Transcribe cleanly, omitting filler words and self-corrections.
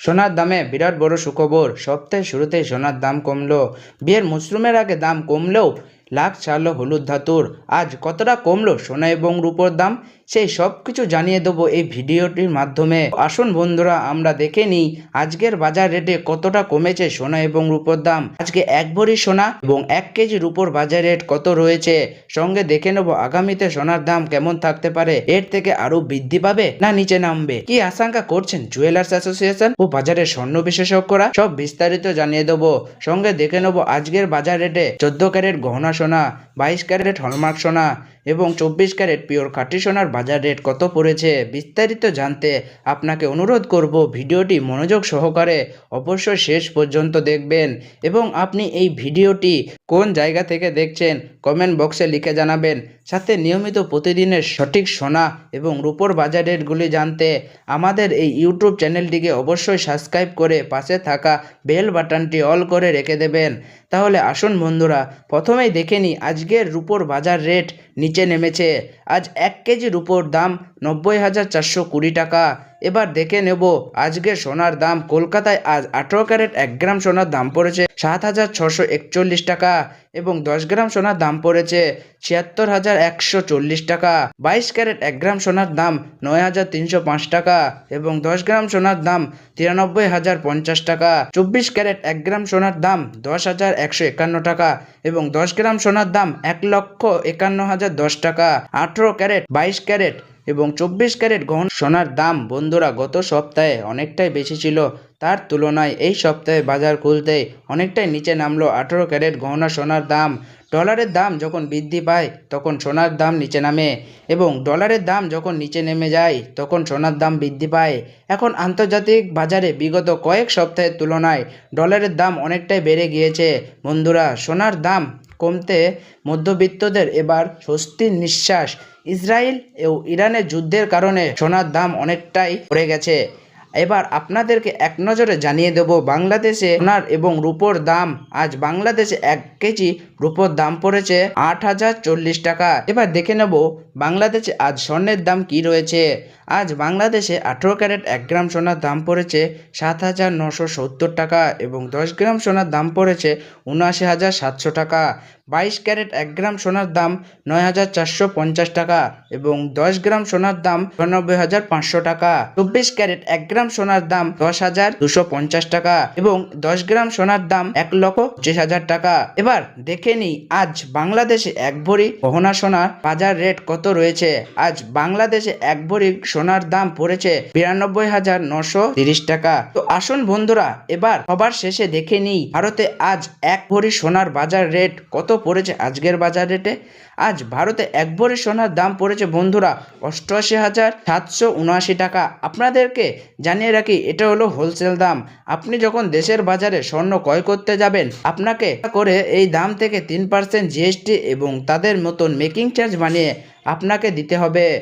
সোনার দামে বিরাট বড় সুখবর। সপ্তাহের শুরুতেই সোনার দাম কমলো। বিয়ের মরশুমের আগে দাম কমলেও লাখ ছাড়লো হলুদ ধাতুর। আজ কতটা কমলো সোনা এবং রূপোর দাম, সেই সব কিছু জানিয়ে দেবো এই ভিডিওটির মাধ্যমে। আসুন বন্ধুরা, আমরা দেখে নিই আজকের বাজার রেটে কতটা কমেছে সোনা এবং রূপোর দাম। আজকে এক ভরি সোনা এবং 1 কেজি রূপোর বাজার রেট কত রয়েছে, সঙ্গে দেখে নেব আগামীতে সোনার দাম কেমন থাকতে পারে। এর থেকে আরো বৃদ্ধি পাবে না নিচে নামবে, কি আশঙ্কা করছেন জুয়েলার্স অ্যাসোসিয়েশন ও বাজারের স্বর্ণ বিশেষজ্ঞরা, সব বিস্তারিত জানিয়ে দেবো। সঙ্গে দেখে নেব আজকের বাজার রেটে 14 ক্যারেট গহনা সোনা, 22 ক্যারেট হলমার্ক সোনা এবং 24 ক্যারেট পিওর খাঁটি সোনার বাজার রেট কত পড়েছে। বিস্তারিত জানতে আপনাকে অনুরোধ করব ভিডিওটি মনোযোগ সহকারে অবশ্যই শেষ পর্যন্ত দেখবেন এবং আপনি এই ভিডিওটি কোন জায়গা থেকে দেখছেন কমেন্ট বক্সে লিখে জানাবেন। সাথে নিয়মিত প্রতিদিনের সঠিক সোনা এবং রূপোর বাজার রেটগুলি জানতে আমাদের এই ইউটিউব চ্যানেলটিকে অবশ্যই সাবস্ক্রাইব করে পাশে থাকা বেল বাটনটি অল করে রেখে দেবেন। তাহলে আসুন বন্ধুরা, প্রথমেই দেখে নিই আজকের রূপোর বাজার রেট নিচে নেমেছে। আজ 1 কেজি রূপোর দাম 90,420 টাকা। এবার দেখে নেব আজকের সোনার দাম। কলকাতায় আজ 18 ক্যারেট 1 গ্রাম সোনার দাম পড়েছে 7,641 টাকা এবং 10 গ্রাম সোনার দাম পড়েছে 76,140 টাকা। 22 ক্যারেট 1 গ্রাম সোনার দাম 9,305 টাকা এবং 10 গ্রাম সোনার দাম 93,050 টাকা। 24 ক্যারেট 1 গ্রাম সোনার দাম 10,151 টাকা এবং 10 গ্রাম সোনার দাম 1,51,010 টাকা। 18 ক্যারেট, 22 ক্যারেট এবং 24 ক্যারেট গহনা সোনার দাম বন্ধুরা গত সপ্তাহে অনেকটাই বেশি ছিল, তার তুলনায় এই সপ্তাহে বাজার খুলতেই অনেকটাই নিচে নামলো 18 ক্যারেট গহনা সোনার দাম। ডলারের দাম যখন বৃদ্ধি পায় তখন সোনার দাম নিচে নামে এবং ডলারের দাম যখন নিচে নেমে যায় তখন সোনার দাম বৃদ্ধি পায়। এখন আন্তর্জাতিক বাজারে বিগত কয়েক সপ্তাহের তুলনায় ডলারের দাম অনেকটাই বেড়ে গিয়েছে বন্ধুরা। সোনার দাম কমতে মধ্যবিত্তদের এবার স্বস্তির নিঃশ্বাস। ইসরায়েল ও ইরানের যুদ্ধের কারণে সোনার দাম অনেকটাই পড়ে গেছে। এবার আপনাদেরকে এক নজরে জানিয়ে দেব বাংলাদেশে সোনার এবং রূপোর দাম। আজ বাংলাদেশে 1 কেজি রূপোর দাম পড়েছে 8,040 টাকা। এবার দেখে নেব বাংলাদেশে আজ স্বর্ণের দাম কি রয়েছে। আজ বাংলাদেশে 18 ক্যারেট 1 গ্রাম সোনার দাম পড়েছে 7,970 টাকা এবং 10 গ্রাম সোনার দাম পড়েছে 79,700 টাকা। 22 ক্যারেট 1 গ্রাম সোনার দাম 9,450 টাকা এবং 10 গ্রাম সোনার দাম 99,500 টাকা। 24 ক্যারেট 1 গ্রাম সোনার দাম 10,250 টাকা এবং 10 গ্রাম সোনার দাম 1,25,000 টাকা। এবার দেখে নিই আজ বাংলাদেশে 1 ভরি গহনা সোনার বাজার রেট কত রয়েছে। আজ বাংলাদেশে 1 ভরি সোনার দাম পড়েছে 92,930 টাকা। তো আসুন বন্ধুরা, এবার সবার শেষে দেখে নিই ভারতে আজ 1 ভরি সোনার বাজার রেট কত পড়েছে। আজকের বাজার রেটে আজ ভারতে 1 ভরি সোনার দাম পড়েছে বন্ধুরা 88,779 টাকা। আপনাদেরকে জানিয়ে রাখি এটা হলো হোলসেল দাম। আপনি যখন দেশের বাজারে স্বর্ণ ক্রয় করতে যাবেন আপনাকে করে এই দাম থেকে 3% জিএসটি এবং তাদের মতন মেকিং চার্জ বানিয়ে আপনাকে দিতে হবে।